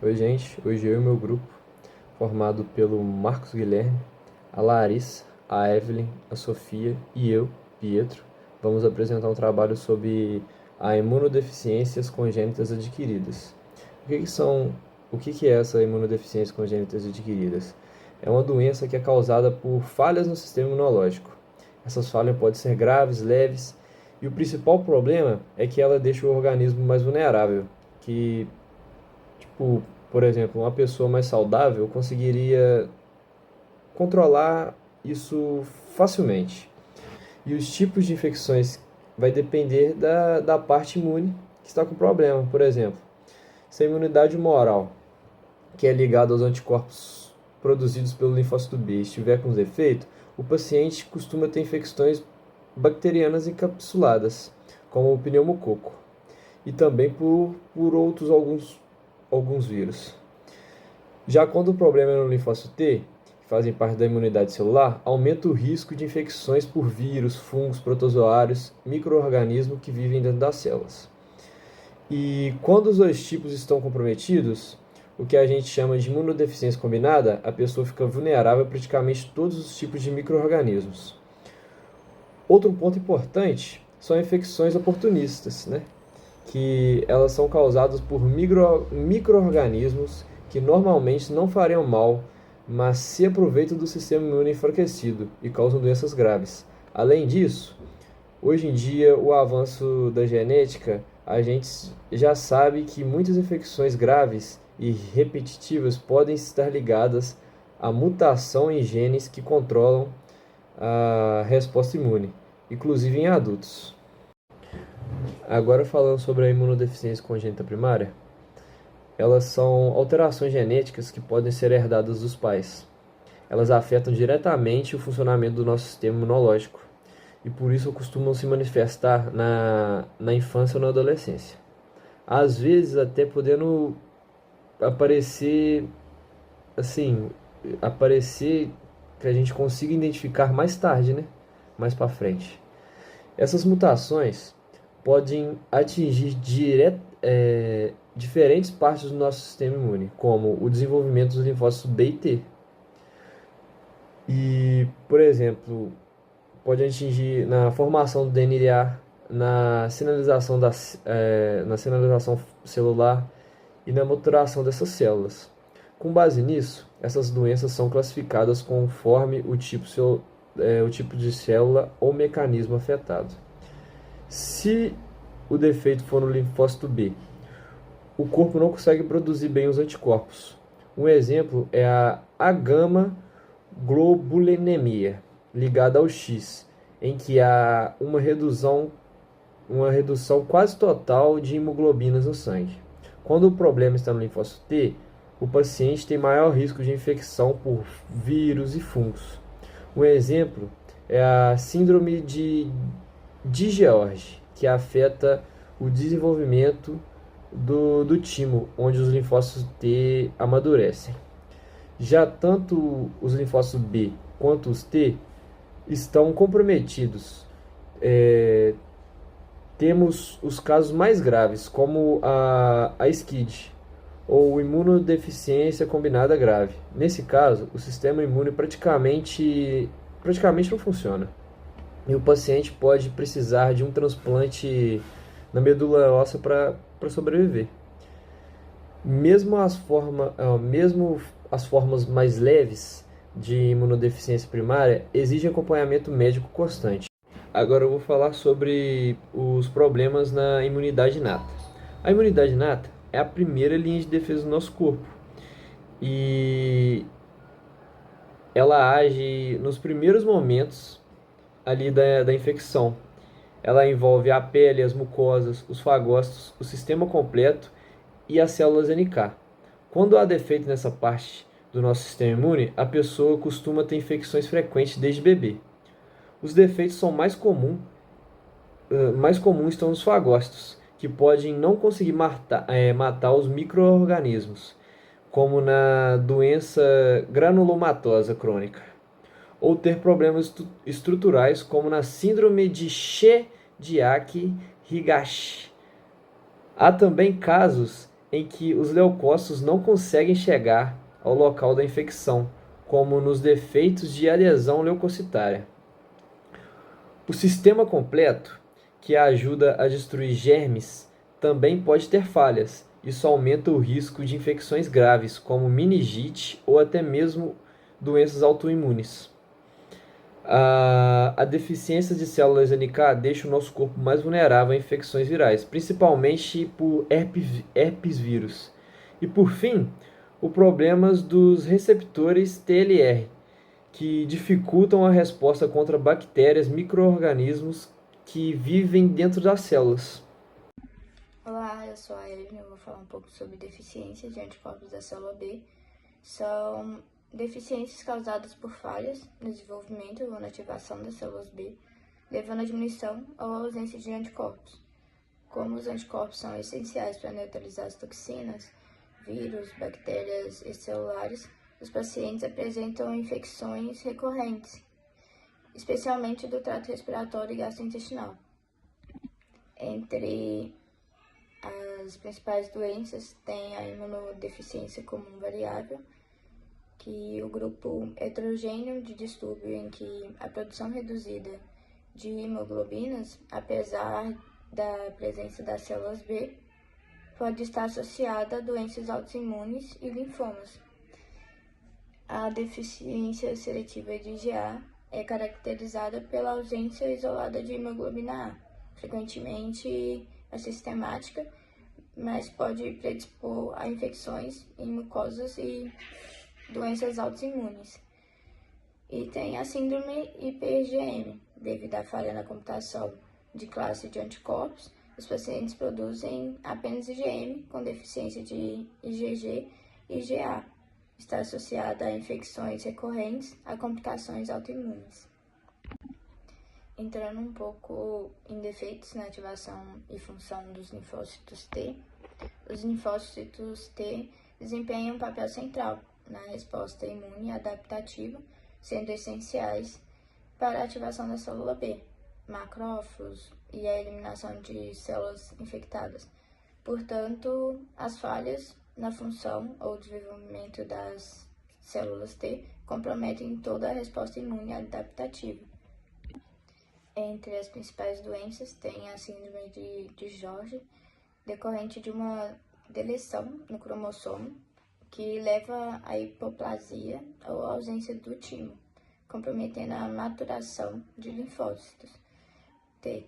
Oi, gente. Hoje eu e meu grupo, formado pelo Marcos Guilherme, a Larissa, a Evelyn, a Sofia e eu, Pietro, vamos apresentar um trabalho sobre a imunodeficiências congênitas adquiridas. O que é essa imunodeficiência congênitas adquiridas? É uma doença que é causada por falhas no sistema imunológico. Essas falhas podem ser graves, leves, e o principal problema é que ela deixa o organismo mais vulnerável, que tipo, por exemplo, uma pessoa mais saudável conseguiria controlar isso facilmente. E os tipos de infecções vai depender da parte imune que está com problema. Por exemplo, se a imunidade humoral, que é ligada aos anticorpos produzidos pelo linfócito B, estiver com defeito, o paciente costuma ter infecções bacterianas encapsuladas, como o pneumococo, e também por alguns vírus. Já quando o problema é no linfócito T, que fazem parte da imunidade celular, aumenta o risco de infecções por vírus, fungos, protozoários, micro-organismos que vivem dentro das células. E quando os dois tipos estão comprometidos, o que a gente chama de imunodeficiência combinada, a pessoa fica vulnerável a praticamente todos os tipos de micro-organismos. Outro ponto importante são infecções oportunistas, né? Que elas são causadas por micro-organismos que normalmente não fariam mal, mas se aproveitam do sistema imune enfraquecido e causam doenças graves. Além disso, hoje em dia, o avanço da genética, a gente já sabe que muitas infecções graves e repetitivas podem estar ligadas à mutação em genes que controlam a resposta imune, inclusive em adultos. Agora falando sobre a imunodeficiência congênita primária, elas são alterações genéticas que podem ser herdadas dos pais. Elas afetam diretamente o funcionamento do nosso sistema imunológico e por isso costumam se manifestar na infância ou na adolescência. Às vezes até podendo aparecer assim, aparecer que a gente consiga identificar mais tarde, né? Mais para frente. Essas mutações podem atingir diferentes partes do nosso sistema imune, como o desenvolvimento dos linfócitos B e T. E, por exemplo, pode atingir na formação do DNA, na sinalização celular e na maturação dessas células. Com base nisso, essas doenças são classificadas conforme o tipo de célula ou mecanismo afetado. Se o defeito for no linfócito B, o corpo não consegue produzir bem os anticorpos. Um exemplo é a gama-globulinemia, ligada ao X, em que há uma redução quase total de hemoglobinas no sangue. Quando o problema está no linfócito T, o paciente tem maior risco de infecção por vírus e fungos. Um exemplo é a síndrome de George, que afeta o desenvolvimento do timo, onde os linfócitos T amadurecem. Já tanto os linfócitos B quanto os T estão comprometidos. Temos os casos mais graves, como a SCID, ou imunodeficiência combinada grave. Nesse caso, o sistema imune praticamente não funciona. E o paciente pode precisar de um transplante na medula óssea para sobreviver. Mesmo as formas mais leves de imunodeficiência primária exigem acompanhamento médico constante. Agora eu vou falar sobre os problemas na imunidade inata. A imunidade inata é a primeira linha de defesa do nosso corpo e ela age nos primeiros momentos ali da infecção. Ela envolve a pele, as mucosas, os fagócitos, o sistema completo e as células NK. Quando há defeito nessa parte do nosso sistema imune, a pessoa costuma ter infecções frequentes desde bebê. Os defeitos são mais comuns estão nos fagócitos, que podem não conseguir matar os micro-organismos, como na doença granulomatosa crônica, ou ter problemas estruturais, como na síndrome de Chiediac-Higashi. Há também casos em que os leucócitos não conseguem chegar ao local da infecção, como nos defeitos de adesão leucocitária. O sistema completo, que ajuda a destruir germes, também pode ter falhas. Isso aumenta o risco de infecções graves, como meningite ou até mesmo doenças autoimunes. A deficiência de células NK deixa o nosso corpo mais vulnerável a infecções virais, principalmente por herpes vírus. E por fim, os problemas dos receptores TLR, que dificultam a resposta contra bactérias, micro-organismos que vivem dentro das células. Olá, eu sou a Evelyn, eu vou falar um pouco sobre deficiências de anticorpos da célula B. São deficiências causadas por falhas no desenvolvimento ou na ativação das células B, levando à diminuição ou ausência de anticorpos. Como os anticorpos são essenciais para neutralizar as toxinas, vírus, bactérias extracelulares, os pacientes apresentam infecções recorrentes, especialmente do trato respiratório e gastrointestinal. Entre as principais doenças tem a imunodeficiência comum variável, que o grupo heterogêneo de distúrbio em que a produção reduzida de hemoglobinas, apesar da presença das células B, pode estar associada a doenças autoimunes e linfomas. A deficiência seletiva de IgA é caracterizada pela ausência isolada de hemoglobina A, frequentemente assistemática, mas pode predispor a infecções em mucosas e doenças autoimunes. E tem a síndrome IPGM, devido à falha na computação de classe de anticorpos, os pacientes produzem apenas IgM com deficiência de IgG e IgA. Está associada a infecções recorrentes, a complicações autoimunes. Entrando um pouco em defeitos na ativação e função dos linfócitos T, os linfócitos T desempenham um papel central na resposta imune adaptativa, sendo essenciais para a ativação da célula B, macrófagos e a eliminação de células infectadas. Portanto, as falhas na função ou desenvolvimento das células T comprometem toda a resposta imune adaptativa. Entre as principais doenças tem a síndrome de Jorge, decorrente de uma deleção no cromossomo que leva à hipoplasia ou ausência do timo, comprometendo a maturação de linfócitos T.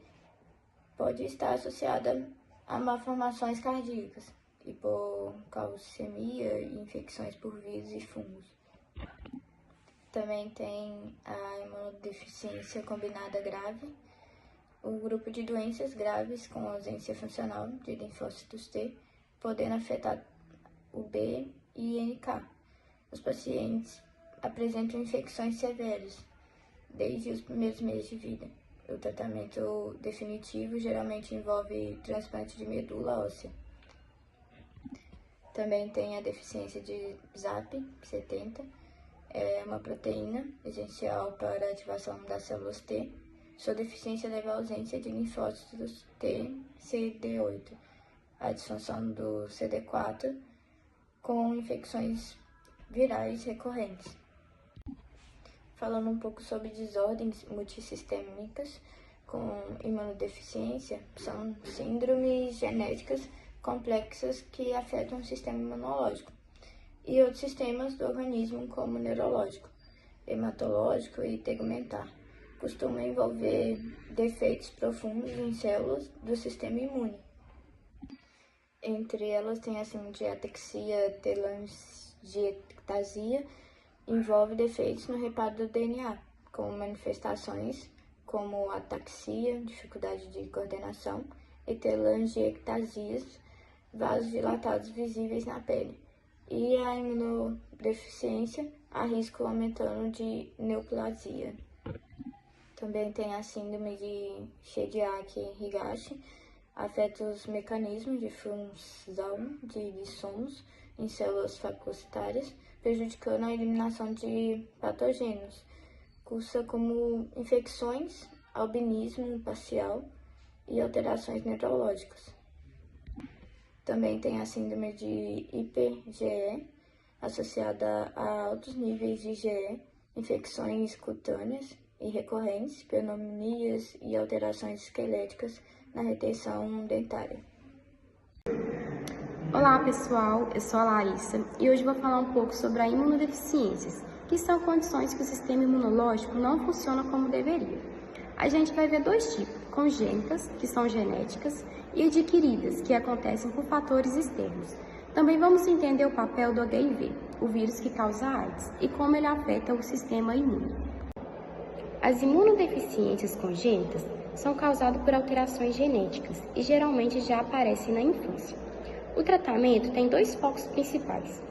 Pode estar associada a malformações cardíacas, hipocalcemia e infecções por vírus e fungos. Também tem a imunodeficiência combinada grave, o grupo de doenças graves com ausência funcional de linfócitos T, podendo afetar o B e NK. Os pacientes apresentam infecções severas desde os primeiros meses de vida. O tratamento definitivo geralmente envolve transplante de medula óssea. Também tem a deficiência de ZAP70, é uma proteína essencial para a ativação das células T. Sua deficiência leva à ausência de linfócitos T, CD8, a disfunção do CD4, com infecções virais recorrentes. Falando um pouco sobre desordens multissistêmicas com imunodeficiência, são síndromes genéticas complexas que afetam o sistema imunológico e outros sistemas do organismo, como neurológico, hematológico e tegumentar. Costumam envolver defeitos profundos em células do sistema imune. Entre elas tem a síndrome de ataxia telangiectasia, envolve defeitos no reparo do DNA, com manifestações como ataxia, dificuldade de coordenação, e telangiectasias, vasos dilatados visíveis na pele. E a imunodeficiência, a risco aumentando de neoplasia. Também tem a síndrome de Shediac-Higashi, afeta os mecanismos de função de lissomos em células fagocitárias, prejudicando a eliminação de patógenos. Cursa como infecções, albinismo parcial e alterações neurológicas. Também tem a síndrome de IPGE, associada a altos níveis de IgE, infecções cutâneas e recorrentes, pneumonias e alterações esqueléticas na retenção dentária. Olá pessoal, eu sou a Larissa e hoje vou falar um pouco sobre as imunodeficiências, que são condições que o sistema imunológico não funciona como deveria. A gente vai ver dois tipos, congênitas, que são genéticas, e adquiridas, que acontecem por fatores externos. Também vamos entender o papel do HIV, o vírus que causa AIDS, e como ele afeta o sistema imune. As imunodeficiências congênitas são causadas por alterações genéticas e geralmente já aparecem na infância. O tratamento tem dois focos principais.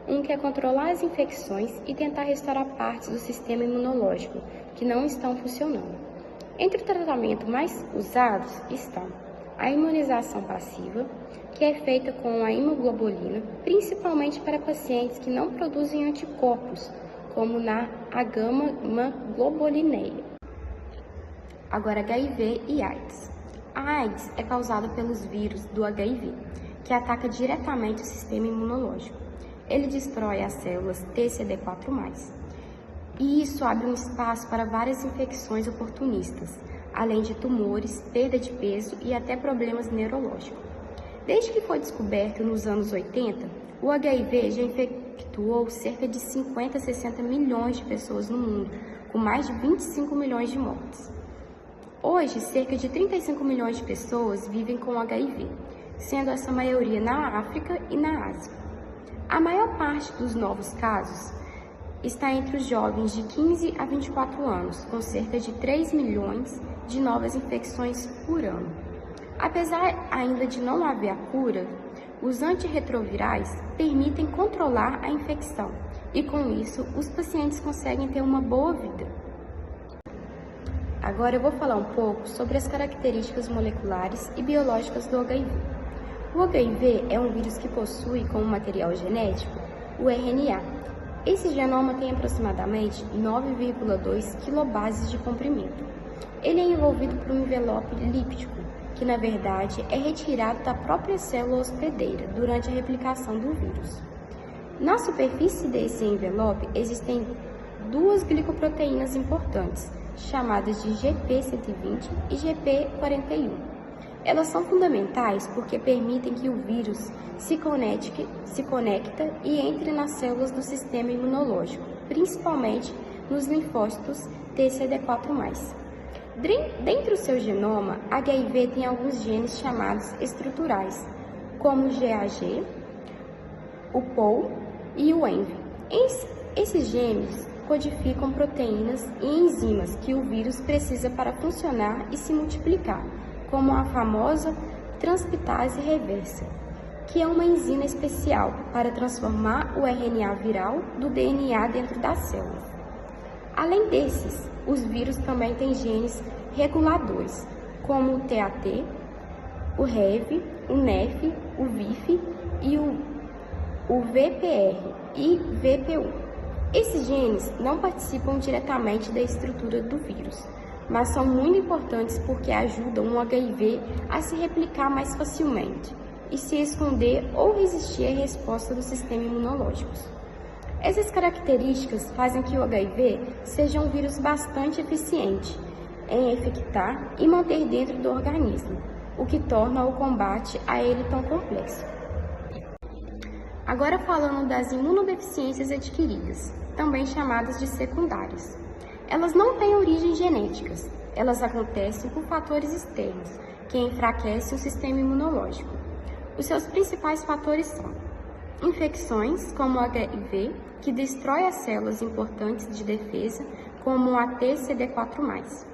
Um que é controlar as infecções e tentar restaurar partes do sistema imunológico que não estão funcionando. Entre os tratamentos mais usados estão a imunização passiva, que é feita com a imunoglobulina, principalmente para pacientes que não produzem anticorpos, como na gama-globulineia. Agora, HIV e AIDS. A AIDS é causada pelos vírus do HIV, que ataca diretamente o sistema imunológico. Ele destrói as células TCD4+, e isso abre um espaço para várias infecções oportunistas, além de tumores, perda de peso e até problemas neurológicos. Desde que foi descoberto nos anos 80, o HIV já infectou cerca de 50 a 60 milhões de pessoas no mundo, com mais de 25 milhões de mortes. Hoje, cerca de 35 milhões de pessoas vivem com HIV, sendo essa maioria na África e na Ásia. A maior parte dos novos casos está entre os jovens de 15 a 24 anos, com cerca de 3 milhões de novas infecções por ano. Apesar ainda de não haver a cura, os antirretrovirais permitem controlar a infecção e, com isso, os pacientes conseguem ter uma boa vida. Agora eu vou falar um pouco sobre as características moleculares e biológicas do HIV. O HIV é um vírus que possui como material genético o RNA. Esse genoma tem aproximadamente 9,2 quilobases de comprimento. Ele é envolvido por um envelope líptico, que na verdade é retirado da própria célula hospedeira durante a replicação do vírus. Na superfície desse envelope existem duas glicoproteínas importantes, chamadas de GP120 e GP41. Elas são fundamentais porque permitem que o vírus se conecta e entre nas células do sistema imunológico, principalmente nos linfócitos TCD4+. Dentro do seu genoma, HIV tem alguns genes chamados estruturais, como o GAG, o POL e o ENV. Esses genes codificam proteínas e enzimas que o vírus precisa para funcionar e se multiplicar, como a famosa transcriptase reversa, que é uma enzima especial para transformar o RNA viral do DNA dentro das células. Além desses, os vírus também têm genes reguladores, como o TAT, o REV, o NEF, o VIF e o VPR e VPU. Esses genes não participam diretamente da estrutura do vírus, mas são muito importantes porque ajudam o HIV a se replicar mais facilmente e se esconder ou resistir à resposta do sistema imunológico. Essas características fazem que o HIV seja um vírus bastante eficiente em infectar e manter dentro do organismo, o que torna o combate a ele tão complexo. Agora falando das imunodeficiências adquiridas, também chamadas de secundárias. Elas não têm origens genéticas, elas acontecem por fatores externos, que enfraquecem o sistema imunológico. Os seus principais fatores são infecções, como o HIV, que destrói as células importantes de defesa, como a TCD4+.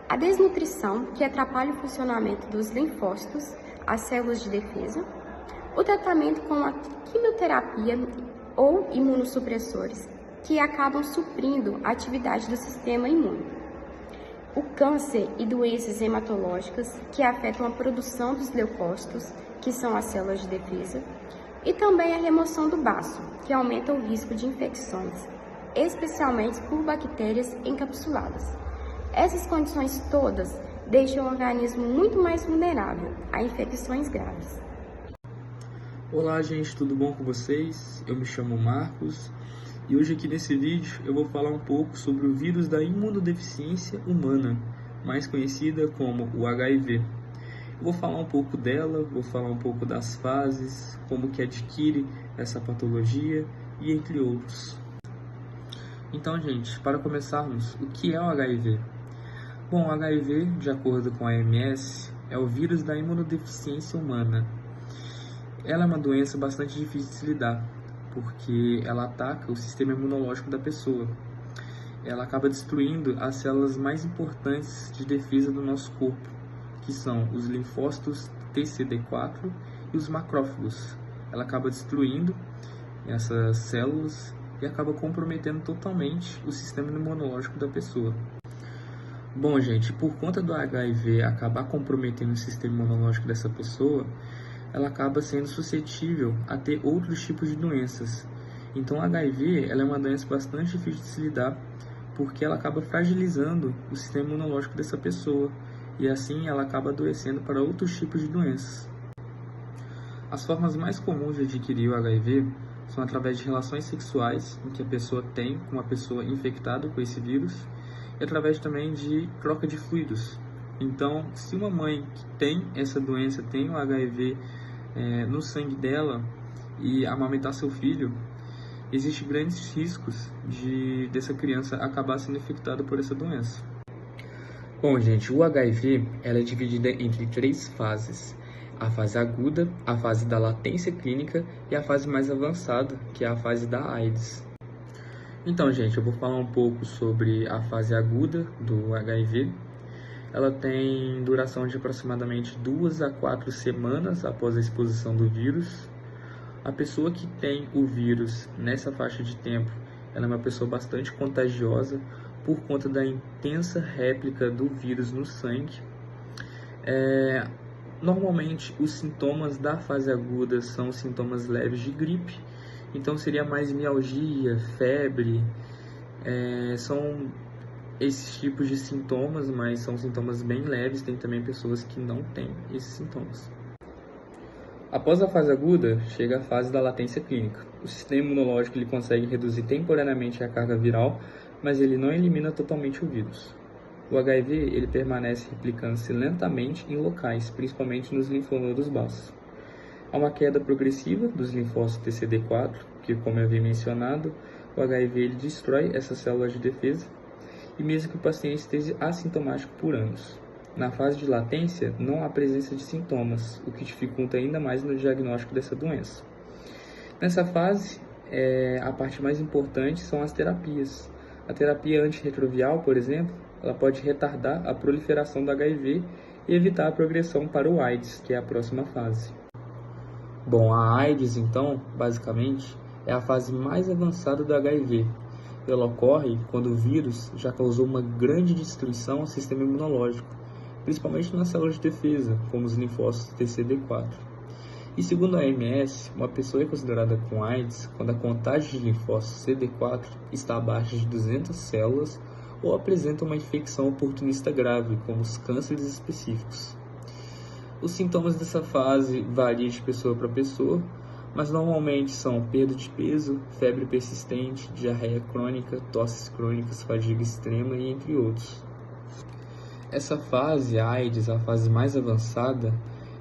A desnutrição, que atrapalha o funcionamento dos linfócitos, as células de defesa. O tratamento com a quimioterapia ou imunossupressores, que acabam suprindo a atividade do sistema imune. O câncer e doenças hematológicas, que afetam a produção dos leucócitos, que são as células de defesa, e também a remoção do baço, que aumenta o risco de infecções, especialmente por bactérias encapsuladas. Essas condições todas deixam o organismo muito mais vulnerável a infecções graves. Olá gente, tudo bom com vocês? Eu me chamo Marcos e hoje aqui nesse vídeo eu vou falar um pouco sobre o vírus da imunodeficiência humana, mais conhecida como o HIV. Eu vou falar um pouco dela, vou falar um pouco das fases, como que adquire essa patologia e entre outros. Então gente, para começarmos, o que é o HIV? Bom, o HIV, de acordo com a OMS, é o vírus da imunodeficiência humana. Ela é uma doença bastante difícil de se lidar, porque ela ataca o sistema imunológico da pessoa. Ela acaba destruindo as células mais importantes de defesa do nosso corpo, que são os linfócitos TCD4 e os macrófagos. Ela acaba destruindo essas células e acaba comprometendo totalmente o sistema imunológico da pessoa. Bom, gente, por conta do HIV acabar comprometendo o sistema imunológico dessa pessoa, ela acaba sendo suscetível a ter outros tipos de doenças. Então, a HIV ela é uma doença bastante difícil de se lidar, porque ela acaba fragilizando o sistema imunológico dessa pessoa, e assim ela acaba adoecendo para outros tipos de doenças. As formas mais comuns de adquirir o HIV são através de relações sexuais, em que a pessoa tem com uma pessoa infectada com esse vírus, e através também de troca de fluidos. Então, se uma mãe que tem essa doença, tem o HIV no sangue dela e amamentar seu filho, existem grandes riscos dessa criança acabar sendo infectada por essa doença. Bom, gente, o HIV ela é dividida entre 3 fases. A fase aguda, a fase da latência clínica e a fase mais avançada, que é a fase da AIDS. Então, gente, eu vou falar um pouco sobre a fase aguda do HIV. Ela tem duração de aproximadamente 2 a 4 semanas após a exposição do vírus. A pessoa que tem o vírus nessa faixa de tempo, ela é uma pessoa bastante contagiosa por conta da intensa réplica do vírus no sangue. Normalmente, os sintomas da fase aguda são sintomas leves de gripe, então seria mais mialgia, febre, são esses tipos de sintomas, mas são sintomas bem leves. Tem também pessoas que não têm esses sintomas. Após a fase aguda, chega a fase da latência clínica. O sistema imunológico ele consegue reduzir temporariamente a carga viral, mas ele não elimina totalmente o vírus. O HIV ele permanece replicando-se lentamente em locais, principalmente nos linfonodos baços. Há uma queda progressiva dos linfócitos TCD4, que, como eu havia mencionado, o HIV ele destrói essas células de defesa, e mesmo que o paciente esteja assintomático por anos. Na fase de latência, não há presença de sintomas, o que dificulta ainda mais no diagnóstico dessa doença. Nessa fase, a parte mais importante são as terapias. A terapia antirretroviral, por exemplo, ela pode retardar a proliferação do HIV e evitar a progressão para o AIDS, que é a próxima fase. Bom, a AIDS, então, basicamente, é a fase mais avançada do HIV. Ela ocorre quando o vírus já causou uma grande destruição ao sistema imunológico, principalmente nas células de defesa, como os linfócitos TCD4. E segundo a OMS, uma pessoa é considerada com AIDS quando a contagem de linfócitos CD4 está abaixo de 200 células ou apresenta uma infecção oportunista grave, como os cânceres específicos. Os sintomas dessa fase variam de pessoa para pessoa, mas normalmente são perda de peso, febre persistente, diarreia crônica, tosses crônicas, fadiga extrema e entre outros. Essa fase, a AIDS, a fase mais avançada,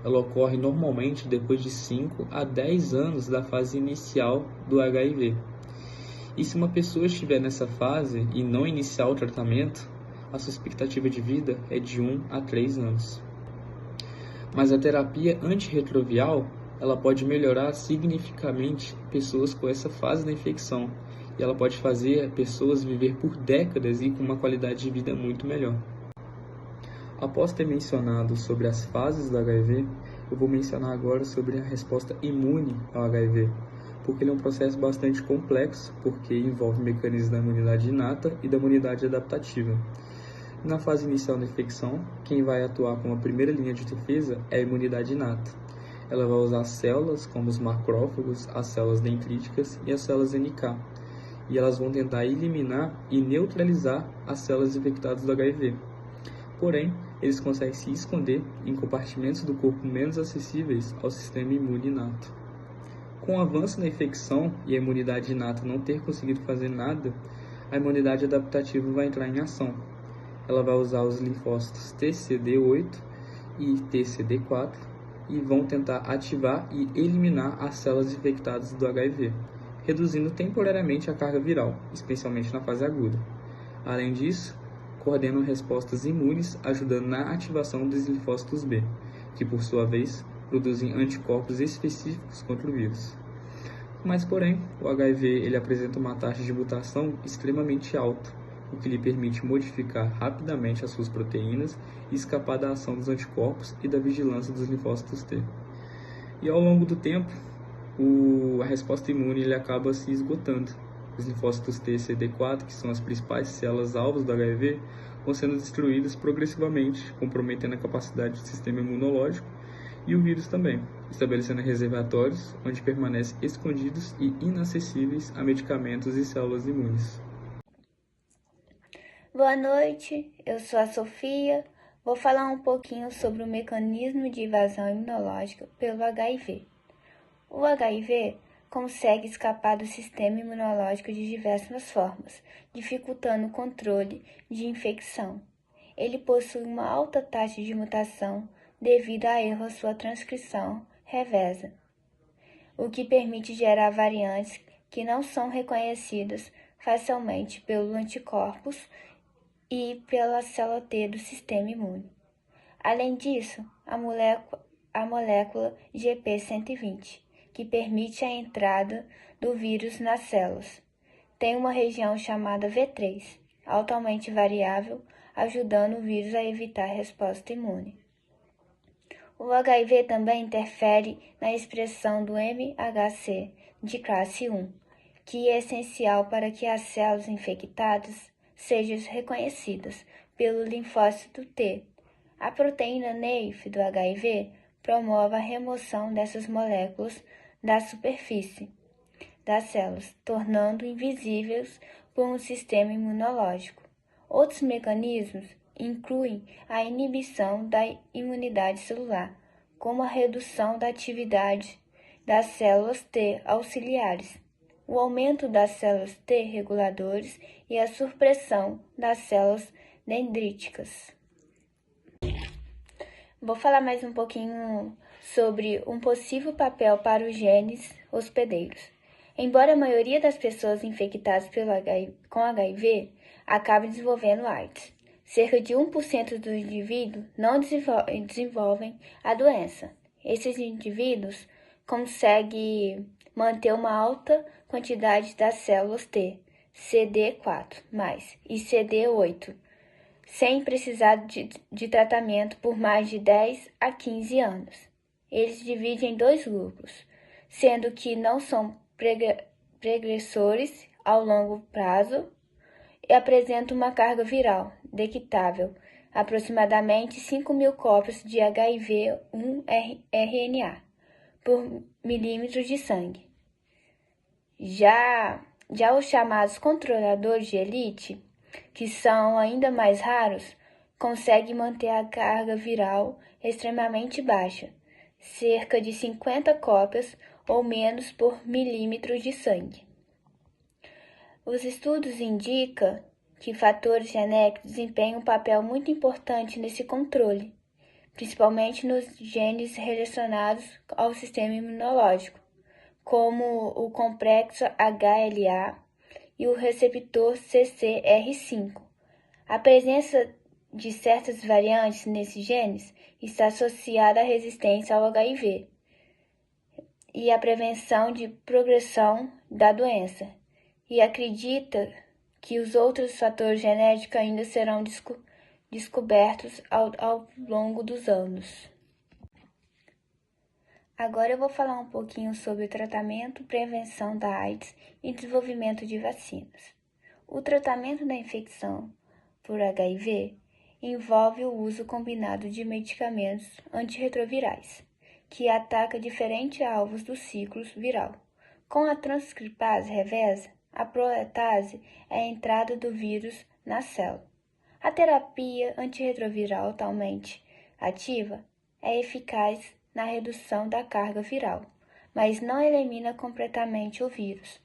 ela ocorre normalmente depois de 5 a 10 anos da fase inicial do HIV. E se uma pessoa estiver nessa fase e não iniciar o tratamento, a sua expectativa de vida é de 1 a 3 anos. Mas a terapia antirretroviral ela pode melhorar significativamente pessoas com essa fase da infecção, e ela pode fazer pessoas viver por décadas e com uma qualidade de vida muito melhor. Após ter mencionado sobre as fases do HIV, eu vou mencionar agora sobre a resposta imune ao HIV, porque ele é um processo bastante complexo, porque envolve mecanismos da imunidade inata e da imunidade adaptativa. Na fase inicial da infecção, quem vai atuar como a primeira linha de defesa é a imunidade inata. Ela vai usar células como os macrófagos, as células dendríticas e as células NK, e elas vão tentar eliminar e neutralizar as células infectadas do HIV. Porém, eles conseguem se esconder em compartimentos do corpo menos acessíveis ao sistema imune inato. Com o avanço da infecção e a imunidade inata não ter conseguido fazer nada, a imunidade adaptativa vai entrar em ação. Ela vai usar os linfócitos TCD8 e TCD4 e vão tentar ativar e eliminar as células infectadas do HIV, reduzindo temporariamente a carga viral, especialmente na fase aguda. Além disso, coordenam respostas imunes, ajudando na ativação dos linfócitos B, que por sua vez produzem anticorpos específicos contra o vírus. Mas, porém, o HIV ele apresenta uma taxa de mutação extremamente alta, o que lhe permite modificar rapidamente as suas proteínas e escapar da ação dos anticorpos e da vigilância dos linfócitos T. E ao longo do tempo, a resposta imune ele acaba se esgotando. Os linfócitos T e CD4, que são as principais células alvos do HIV, vão sendo destruídas progressivamente, comprometendo a capacidade do sistema imunológico e o vírus também, estabelecendo reservatórios onde permanecem escondidos e inacessíveis a medicamentos e células imunes. Boa noite, eu sou a Sofia. Vou falar um pouquinho sobre o mecanismo de invasão imunológica pelo HIV. O HIV consegue escapar do sistema imunológico de diversas formas, dificultando o controle de infecção. Ele possui uma alta taxa de mutação devido a erro à sua transcrição reversa, o que permite gerar variantes que não são reconhecidas facilmente pelos anticorpos e pela célula T do sistema imune. Além disso, a molécula GP120, que permite a entrada do vírus nas células, tem uma região chamada V3, altamente variável, ajudando o vírus a evitar a resposta imune. O HIV também interfere na expressão do MHC de classe 1, que é essencial para que as células infectadas sejam reconhecidas pelo linfócito T. A proteína NAIF do HIV promove a remoção dessas moléculas da superfície das células, tornando invisíveis por um sistema imunológico. Outros mecanismos incluem a inibição da imunidade celular, como a redução da atividade das células T auxiliares, o aumento das células T reguladores e a supressão das células dendríticas. Vou falar mais um pouquinho sobre um possível papel para os genes hospedeiros. Embora a maioria das pessoas infectadas com HIV acabe desenvolvendo AIDS, cerca de 1% dos indivíduos não desenvolvem a doença. Esses indivíduos conseguem manter uma alta quantidade das células T, CD4+, e CD8, sem precisar de tratamento por mais de 10 a 15 anos. Eles dividem em dois grupos, sendo que não são pregressores ao longo prazo e apresentam uma carga viral detectável, aproximadamente 5.000 cópias de HIV-1 RNA por milímetro de sangue. Já os chamados controladores de elite, que são ainda mais raros, conseguem manter a carga viral extremamente baixa, cerca de 50 cópias ou menos por milímetro de sangue. Os estudos indicam que fatores genéticos desempenham um papel muito importante nesse controle, principalmente nos genes relacionados ao sistema imunológico, como o complexo HLA e o receptor CCR5. A presença de certas variantes nesses genes está associada à resistência ao HIV e à prevenção de progressão da doença, e acredita que os outros fatores genéticos ainda serão descobertos ao longo dos anos. Agora eu vou falar um pouquinho sobre o tratamento, prevenção da AIDS e desenvolvimento de vacinas. O tratamento da infecção por HIV envolve o uso combinado de medicamentos antirretrovirais, que atacam diferentes alvos do ciclo viral. Com a transcriptase reversa, a protease é a entrada do vírus na célula. A terapia antirretroviral altamente ativa é eficaz na redução da carga viral, mas não elimina completamente o vírus,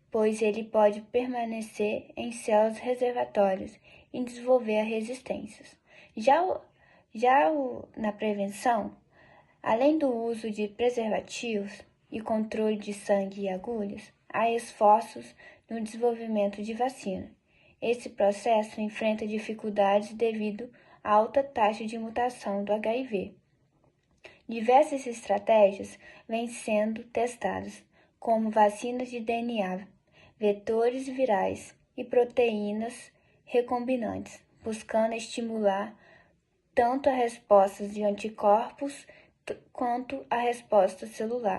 pois ele pode permanecer em células reservatórias e desenvolver resistências. Na prevenção, além do uso de preservativos e controle de sangue e agulhas, há esforços no desenvolvimento de vacina. Esse processo enfrenta dificuldades devido à alta taxa de mutação do HIV. Diversas estratégias vêm sendo testadas, como vacinas de DNA, vetores virais e proteínas recombinantes, buscando estimular tanto a resposta de anticorpos quanto a resposta celular.